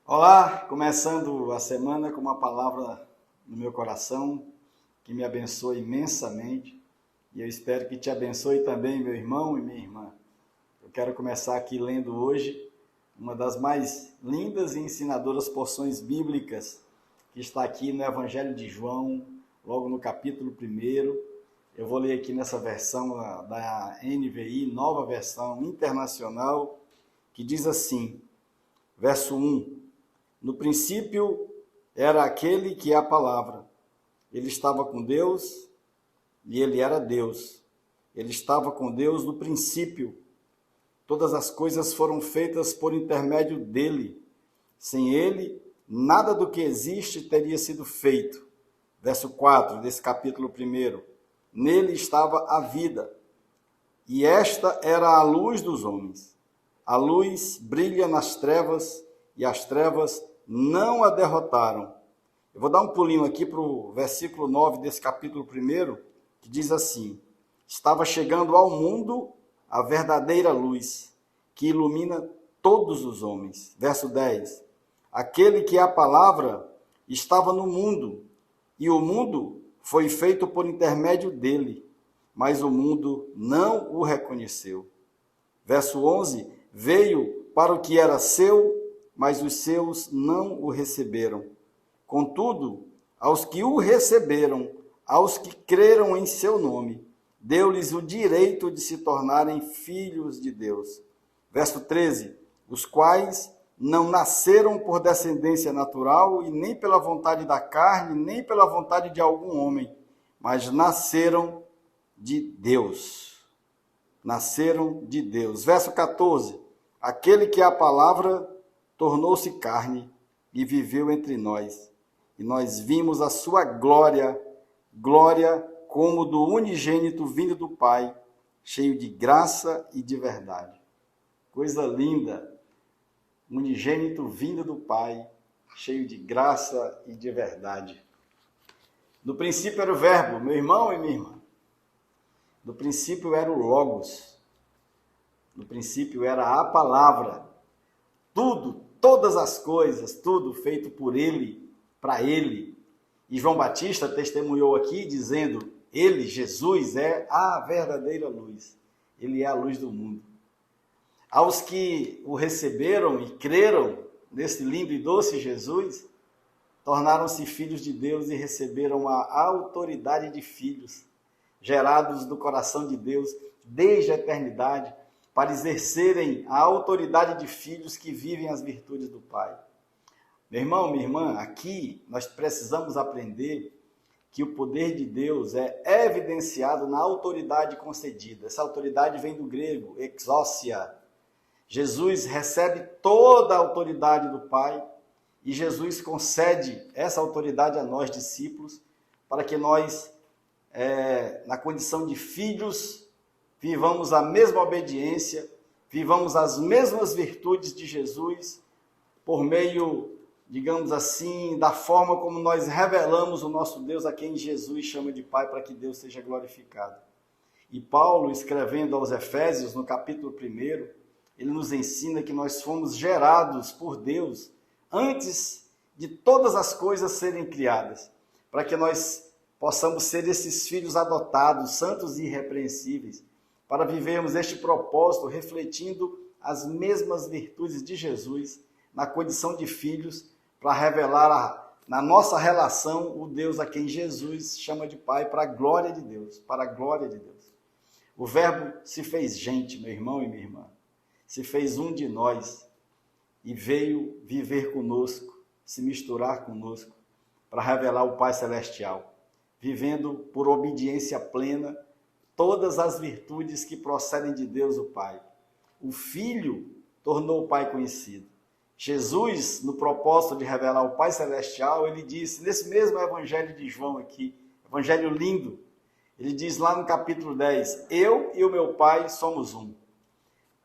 Olá, começando a semana com uma palavra no meu coração que me abençoe imensamente e eu espero que te abençoe também, meu irmão e minha irmã. Eu quero começar aqui lendo hoje uma das mais lindas e ensinadoras porções bíblicas que está aqui no Evangelho de João, logo no capítulo 1. Eu vou ler aqui nessa versão da NVI, nova versão internacional, que diz assim, verso 1. No princípio era aquele que é a palavra. Ele estava com Deus e ele era Deus. Ele estava com Deus no princípio. Todas as coisas foram feitas por intermédio dele. Sem ele, nada do que existe teria sido feito. Verso 4 desse capítulo 1. Nele estava a vida, e esta era a luz dos homens. A luz brilha nas trevas, e as trevas não a derrotaram. Eu vou dar um pulinho aqui para o versículo 9 desse capítulo 1, que diz assim: estava chegando ao mundo a verdadeira luz, que ilumina todos os homens. Verso 10. Aquele que é a palavra estava no mundo, e o mundo foi feito por intermédio dele, mas o mundo não o reconheceu. Verso 11. Veio para o que era seu, mas os seus não o receberam. Contudo, aos que o receberam, aos que creram em seu nome, deu-lhes o direito de se tornarem filhos de Deus. Verso 13. Os quais não nasceram por descendência natural e nem pela vontade da carne, nem pela vontade de algum homem, mas nasceram de Deus. Nasceram de Deus. Verso 14. Aquele que é a palavra tornou-se carne e viveu entre nós. E nós vimos a sua glória, glória como do unigênito vindo do Pai, cheio de graça e de verdade. Coisa linda! Unigênito vindo do Pai, cheio de graça e de verdade. No princípio era o verbo, meu irmão e minha irmã. No princípio era o Logos. No princípio era a palavra. Tudo, todas as coisas, tudo feito por ele, para ele. E João Batista testemunhou aqui dizendo, ele, Jesus, é a verdadeira luz. Ele é a luz do mundo. Aos que o receberam e creram nesse lindo e doce Jesus, tornaram-se filhos de Deus e receberam a autoridade de filhos, gerados do coração de Deus desde a eternidade, para exercerem a autoridade de filhos que vivem as virtudes do Pai. Meu irmão, minha irmã, aqui nós precisamos aprender que o poder de Deus é evidenciado na autoridade concedida. Essa autoridade vem do grego, exousia. Jesus recebe toda a autoridade do Pai e Jesus concede essa autoridade a nós, discípulos, para que nós, na condição de filhos, vivamos a mesma obediência, vivamos as mesmas virtudes de Jesus, por meio, digamos assim, da forma como nós revelamos o nosso Deus, a quem Jesus chama de Pai, para que Deus seja glorificado. E Paulo, escrevendo aos Efésios, no capítulo 1, ele nos ensina que nós fomos gerados por Deus antes de todas as coisas serem criadas, para que nós possamos ser esses filhos adotados, santos e irrepreensíveis, para vivermos este propósito refletindo as mesmas virtudes de Jesus na condição de filhos, para revelar na nossa relação o Deus a quem Jesus chama de Pai, para a glória de Deus, para a glória de Deus. O Verbo se fez gente, meu irmão e minha irmã, se fez um de nós e veio viver conosco, se misturar conosco, para revelar o Pai Celestial, vivendo por obediência plena todas as virtudes que procedem de Deus o Pai. O Filho tornou o Pai conhecido. Jesus, no propósito de revelar o Pai Celestial, ele disse, nesse mesmo Evangelho de João aqui, Evangelho lindo, ele diz lá no capítulo 10, eu e o meu Pai somos um.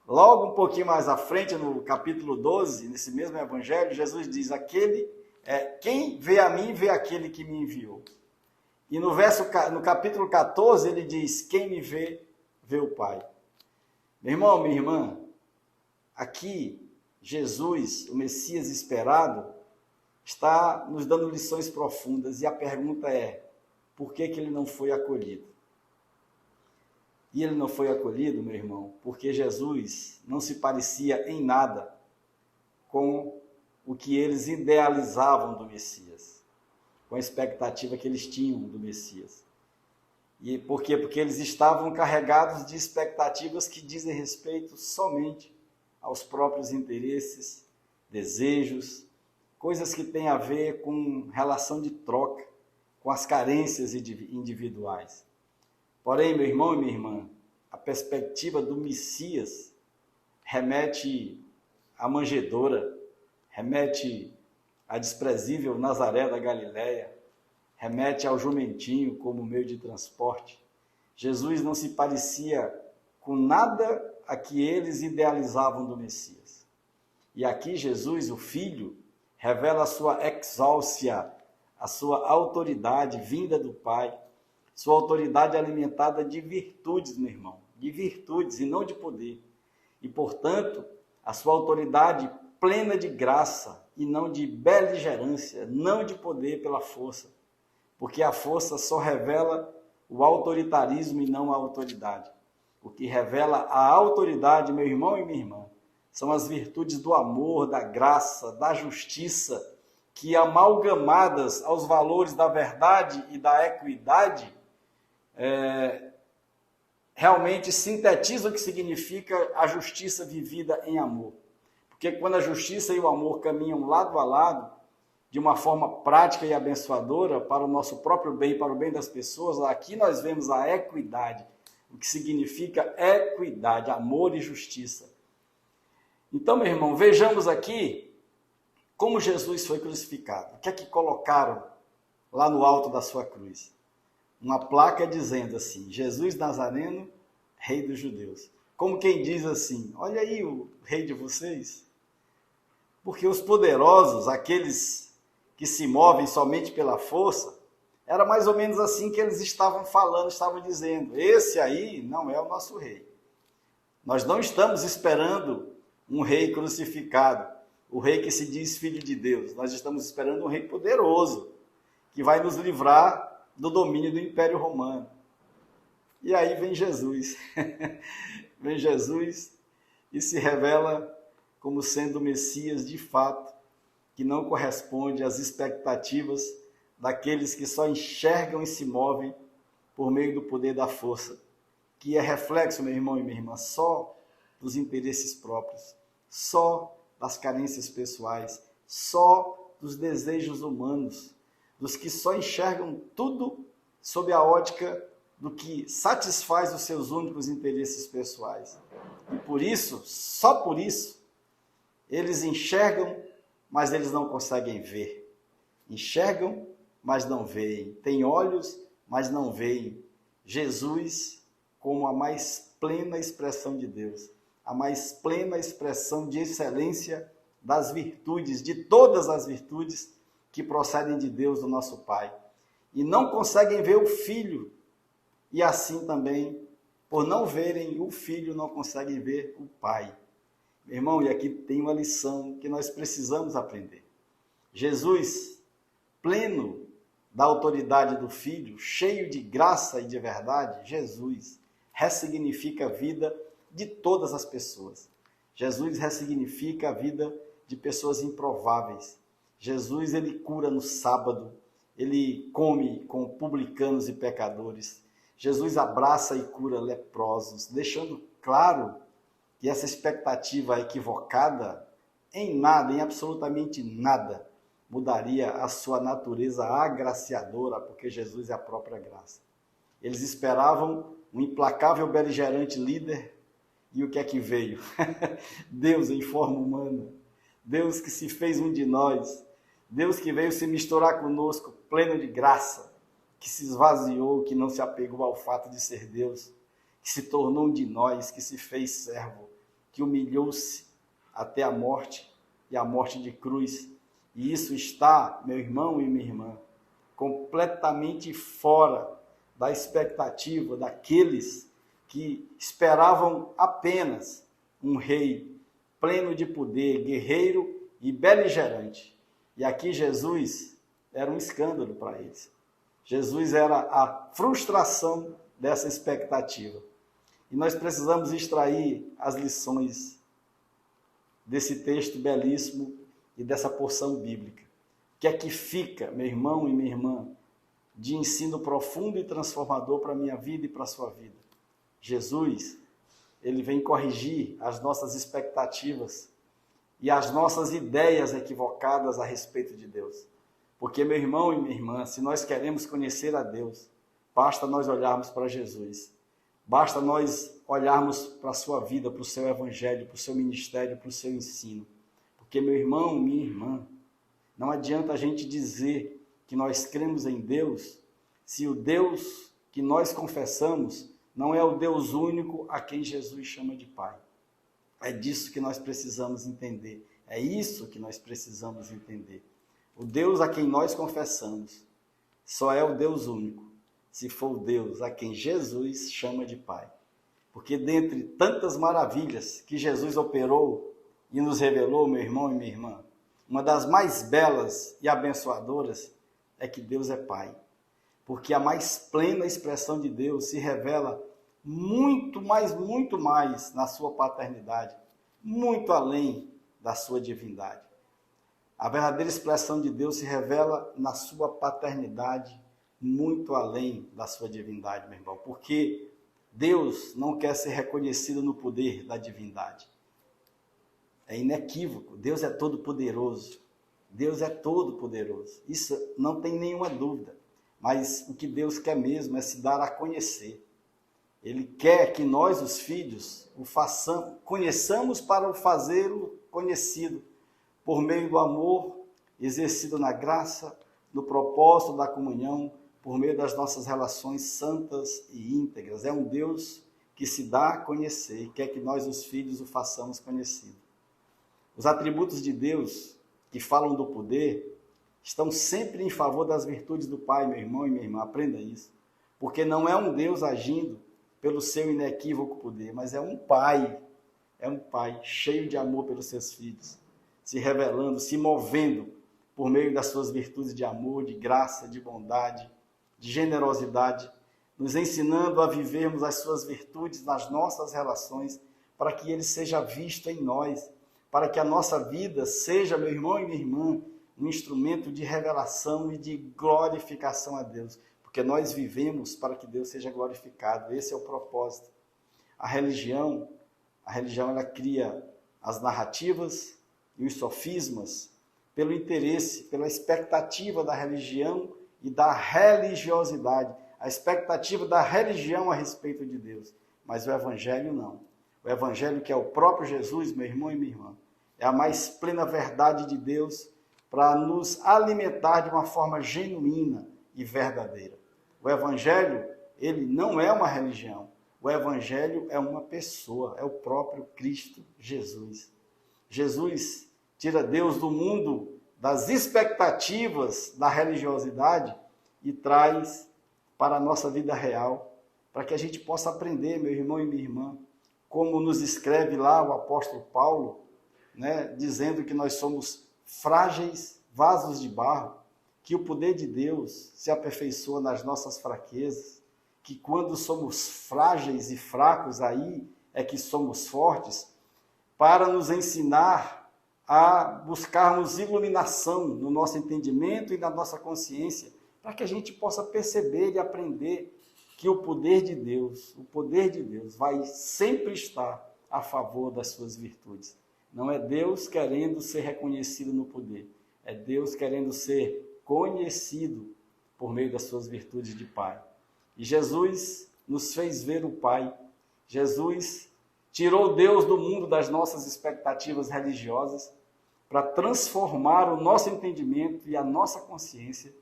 Logo um pouquinho mais à frente, no capítulo 12, nesse mesmo Evangelho, Jesus diz, quem vê a mim, vê aquele que me enviou. E no capítulo 14, ele diz, quem me vê, vê o Pai. Meu irmão, minha irmã, aqui Jesus, o Messias esperado, está nos dando lições profundas, e a pergunta é: por que ele não foi acolhido? E ele não foi acolhido, meu irmão, porque Jesus não se parecia em nada com o que eles idealizavam do Messias, com a expectativa que eles tinham do Messias. E por quê? Porque eles estavam carregados de expectativas que dizem respeito somente aos próprios interesses, desejos, coisas que têm a ver com relação de troca, com as carências individuais. Porém, meu irmão e minha irmã, a perspectiva do Messias remete à manjedoura, remete à desprezível Nazaré da Galileia, remete ao jumentinho como meio de transporte. Jesus não se parecia com nada a que eles idealizavam do Messias. E aqui Jesus, o Filho, revela a sua exálcia, a sua autoridade vinda do Pai, sua autoridade alimentada de virtudes, meu irmão, de virtudes e não de poder. E, portanto, a sua autoridade plena de graça e não de beligerância, não de poder pela força, porque a força só revela o autoritarismo e não a autoridade. O que revela a autoridade, meu irmão e minha irmã, são as virtudes do amor, da graça, da justiça, que amalgamadas aos valores da verdade e da equidade, realmente sintetizam o que significa a justiça vivida em amor. Porque quando a justiça e o amor caminham lado a lado, de uma forma prática e abençoadora para o nosso próprio bem, para o bem das pessoas, aqui nós vemos a equidade, o que significa equidade, amor e justiça. Então, meu irmão, vejamos aqui como Jesus foi crucificado. O que é que colocaram lá no alto da sua cruz? Uma placa dizendo assim: Jesus Nazareno, Rei dos Judeus. Como quem diz assim: olha aí o rei de vocês. Porque os poderosos, aqueles que se movem somente pela força, era mais ou menos assim que eles estavam falando, estavam dizendo: esse aí não é o nosso rei. Nós não estamos esperando um rei crucificado, o rei que se diz filho de Deus. Nós estamos esperando um rei poderoso, que vai nos livrar do domínio do Império Romano. E aí vem Jesus. Vem Jesus e se revela como sendo o Messias de fato, que não corresponde às expectativas daqueles que só enxergam e se movem por meio do poder da força, que é reflexo, meu irmão e minha irmã, só dos interesses próprios, só das carências pessoais, só dos desejos humanos, dos que só enxergam tudo sob a ótica do que satisfaz os seus únicos interesses pessoais. E por isso, só por isso, eles enxergam, mas eles não conseguem ver. Enxergam, mas não veem. Têm olhos, mas não veem. Jesus como a mais plena expressão de Deus, a mais plena expressão de excelência das virtudes, de todas as virtudes que procedem de Deus, do nosso Pai. E não conseguem ver o Filho, e assim também, por não verem o Filho, não conseguem ver o Pai. Meu irmão, e aqui tem uma lição que nós precisamos aprender. Jesus, pleno da autoridade do Filho, cheio de graça e de verdade, Jesus ressignifica a vida de todas as pessoas. Jesus ressignifica a vida de pessoas improváveis. Jesus, ele cura no sábado, ele come com publicanos e pecadores. Jesus abraça e cura leprosos, deixando claro que essa expectativa equivocada em nada, em absolutamente nada, mudaria a sua natureza agraciadora, porque Jesus é a própria graça. Eles esperavam um implacável beligerante líder, e o que é que veio? Deus em forma humana, Deus que se fez um de nós, Deus que veio se misturar conosco, pleno de graça, que se esvaziou, que não se apegou ao fato de ser Deus, que se tornou um de nós, que se fez servo, que humilhou-se até a morte, e a morte de cruz. E isso está, meu irmão e minha irmã, completamente fora da expectativa daqueles que esperavam apenas um rei pleno de poder, guerreiro e beligerante. E aqui Jesus era um escândalo para eles. Jesus era a frustração dessa expectativa. E nós precisamos extrair as lições desse texto belíssimo e dessa porção bíblica. O que é que fica, meu irmão e minha irmã, de ensino profundo e transformador para a minha vida e para a sua vida? Jesus, ele vem corrigir as nossas expectativas e as nossas ideias equivocadas a respeito de Deus. Porque, meu irmão e minha irmã, se nós queremos conhecer a Deus, basta nós olharmos para Jesus. Basta nós olharmos para a sua vida, para o seu evangelho, para o seu ministério, para o seu ensino. Porque, meu irmão, minha irmã, não adianta a gente dizer que nós cremos em Deus, se o Deus que nós confessamos não é o Deus único a quem Jesus chama de Pai. É disso que nós precisamos entender. É isso que nós precisamos entender. O Deus a quem nós confessamos só é o Deus único, se for o Deus a quem Jesus chama de Pai. Porque dentre tantas maravilhas que Jesus operou e nos revelou, meu irmão e minha irmã, uma das mais belas e abençoadoras é que Deus é Pai. Porque a mais plena expressão de Deus se revela muito mais na sua paternidade, muito além da sua divindade. A verdadeira expressão de Deus se revela na sua paternidade, muito além da sua divindade, meu irmão. Porque Deus não quer ser reconhecido no poder da divindade. É inequívoco, Deus é todo poderoso. Deus é todo poderoso. Isso não tem nenhuma dúvida. Mas o que Deus quer mesmo é se dar a conhecer. Ele quer que nós, os filhos, o façamos, conheçamos para o fazê-lo conhecido, por meio do amor exercido na graça, no propósito da comunhão, por meio das nossas relações santas e íntegras. É um Deus que se dá a conhecer e quer que nós, os filhos, o façamos conhecido. Os atributos de Deus que falam do poder estão sempre em favor das virtudes do Pai, meu irmão e minha irmã. Aprenda isso. Porque não é um Deus agindo pelo seu inequívoco poder, mas é um Pai cheio de amor pelos seus filhos, se revelando, se movendo por meio das suas virtudes de amor, de graça, de bondade, de generosidade, nos ensinando a vivermos as suas virtudes nas nossas relações, para que ele seja visto em nós, para que a nossa vida seja, meu irmão e minha irmã, um instrumento de revelação e de glorificação a Deus, porque nós vivemos para que Deus seja glorificado. Esse é o propósito. A religião ela cria as narrativas e os sofismas pelo interesse, pela expectativa da religião e da religiosidade, a expectativa da religião a respeito de Deus. Mas o Evangelho não. O Evangelho, que é o próprio Jesus, meu irmão e minha irmã, é a mais plena verdade de Deus para nos alimentar de uma forma genuína e verdadeira. O Evangelho, ele não é uma religião. O Evangelho é uma pessoa, é o próprio Cristo Jesus. Jesus tira Deus do mundo das expectativas da religiosidade e traz para a nossa vida real, para que a gente possa aprender, meu irmão e minha irmã, como nos escreve lá o apóstolo Paulo, né, dizendo que nós somos frágeis vasos de barro, que o poder de Deus se aperfeiçoa nas nossas fraquezas, que quando somos frágeis e fracos, aí é que somos fortes, para nos ensinar a buscarmos iluminação no nosso entendimento e na nossa consciência, para que a gente possa perceber e aprender que o poder de Deus vai sempre estar a favor das suas virtudes. Não é Deus querendo ser reconhecido no poder, é Deus querendo ser conhecido por meio das suas virtudes de Pai. E Jesus nos fez ver o Pai. Jesus tirou Deus do mundo das nossas expectativas religiosas para transformar o nosso entendimento e a nossa consciência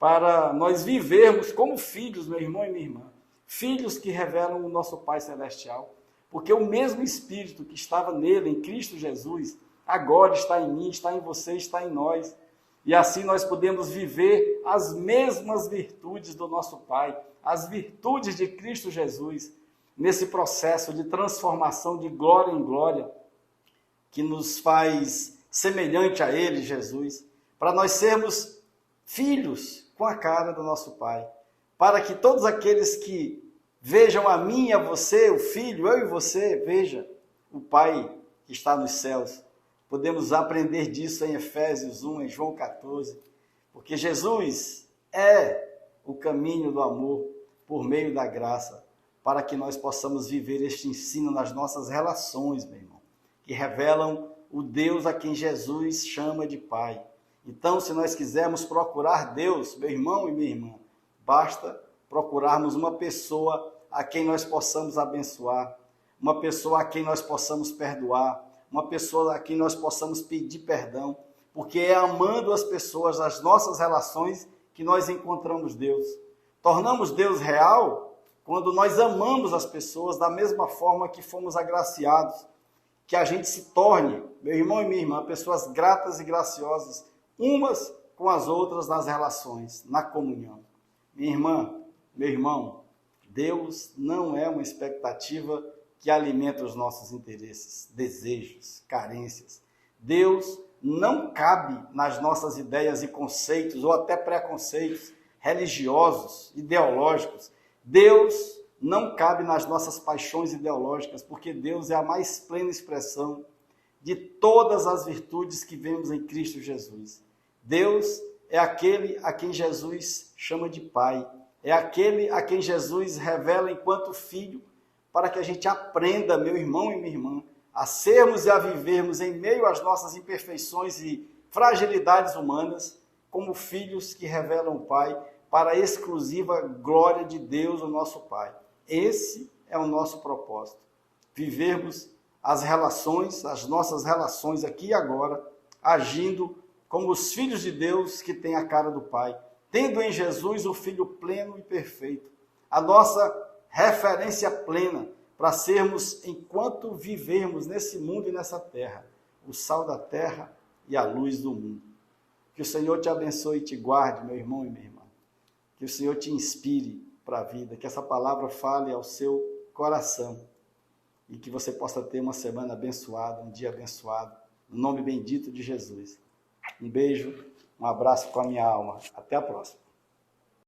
para nós vivermos como filhos, meu irmão e minha irmã, filhos que revelam o nosso Pai Celestial, porque o mesmo Espírito que estava nele, em Cristo Jesus, agora está em mim, está em você, está em nós. E assim nós podemos viver as mesmas virtudes do nosso Pai, as virtudes de Cristo Jesus, nesse processo de transformação de glória em glória, que nos faz semelhante a Ele, Jesus, para nós sermos filhos com a cara do nosso Pai, para que todos aqueles que vejam a mim e a você, o Filho, eu e você, veja o Pai que está nos céus. Podemos aprender disso em Efésios 1, em João 14, porque Jesus é o caminho do amor por meio da graça, para que nós possamos viver este ensino nas nossas relações, meu irmão, que revelam o Deus a quem Jesus chama de Pai. Então, se nós quisermos procurar Deus, meu irmão e minha irmã, basta procurarmos uma pessoa a quem nós possamos abençoar, uma pessoa a quem nós possamos perdoar, uma pessoa a quem nós possamos pedir perdão, porque é amando as pessoas, as nossas relações, que nós encontramos Deus. Tornamos Deus real quando nós amamos as pessoas da mesma forma que fomos agraciados, que a gente se torne, meu irmão e minha irmã, pessoas gratas e graciosas, umas com as outras nas relações, na comunhão. Minha irmã, meu irmão, Deus não é uma expectativa que alimenta os nossos interesses, desejos, carências. Deus não cabe nas nossas ideias e conceitos, ou até preconceitos religiosos, ideológicos. Deus não cabe nas nossas paixões ideológicas, porque Deus é a mais plena expressão de todas as virtudes que vemos em Cristo Jesus. Deus é aquele a quem Jesus chama de Pai, é aquele a quem Jesus revela enquanto Filho, para que a gente aprenda, meu irmão e minha irmã, a sermos e a vivermos em meio às nossas imperfeições e fragilidades humanas, como filhos que revelam o Pai, para a exclusiva glória de Deus, o nosso Pai. Esse é o nosso propósito, vivermos as relações, as nossas relações aqui e agora, agindo como os filhos de Deus que têm a cara do Pai, tendo em Jesus o Filho pleno e perfeito, a nossa referência plena para sermos, enquanto vivermos nesse mundo e nessa terra, o sal da terra e a luz do mundo. Que o Senhor te abençoe e te guarde, meu irmão e minha irmã. Que o Senhor te inspire para a vida, que essa palavra fale ao seu coração e que você possa ter uma semana abençoada, um dia abençoado, no nome bendito de Jesus. Um beijo, um abraço com a minha alma. Até a próxima.